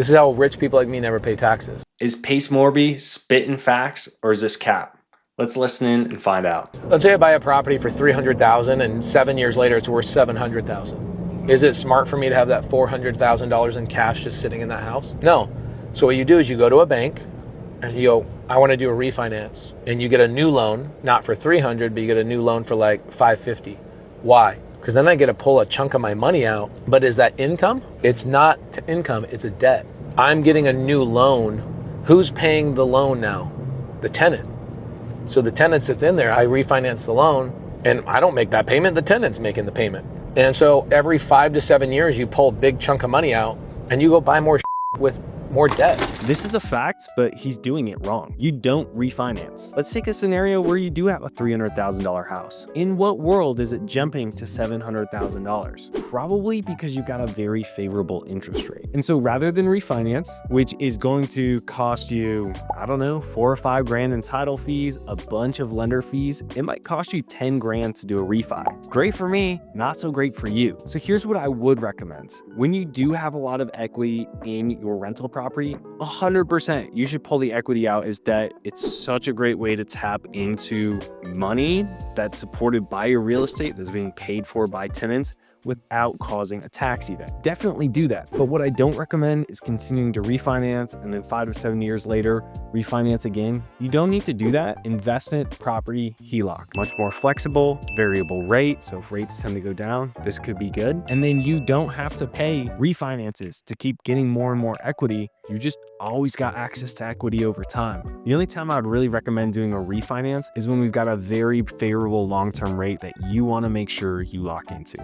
This is how rich people like me never pay taxes. Is Pace Morby spitting facts, or is this cap? Let's listen in and find out. Let's say I buy a property for $300,000 and 7 years later it's worth $700,000. Is it smart for me to have that $400,000 in cash just sitting in that house? No. So what you do is you go to a bank and you go, I want to do a refinance, and you get a new loan, not for $300,000, but you get a new loan for like $550,000. Why? Because then I get to pull a chunk of my money out. But is that income? It's not income, it's a debt. I'm getting a new loan. Who's paying the loan now? The tenant. So the tenant sits in there, I refinance the loan, and I don't make that payment, the tenant's making the payment. And so every 5 to 7 years, you pull a big chunk of money out and you go buy more with more debt. This is a fact, but he's doing it wrong. You don't refinance. Let's take a scenario where you do have a $300,000 house. In what world is it jumping to $700,000? Probably because you got a very favorable interest rate. And so rather than refinance, which is going to cost you, I don't know, 4 or 5 grand in title fees, a bunch of lender fees, it might cost you 10 grand to do a refi. Great for me, not so great for you. So here's what I would recommend. When you do have a lot of equity in your rental property, 100%, you should pull the equity out as debt. It's such a great way to tap into money that's supported by your real estate that's being paid for by tenants without causing a tax event. Definitely do that. But what I don't recommend is continuing to refinance and then 5 to 7 years later, refinance again. You don't need to do that. Investment property HELOC, much more flexible, variable rate. So if rates tend to go down, this could be good. And then you don't have to pay refinances to keep getting more and more equity. You just always got access to equity over time. The only time I would really recommend doing a refinance is when we've got a very favorable long-term rate that you want to make sure you lock into.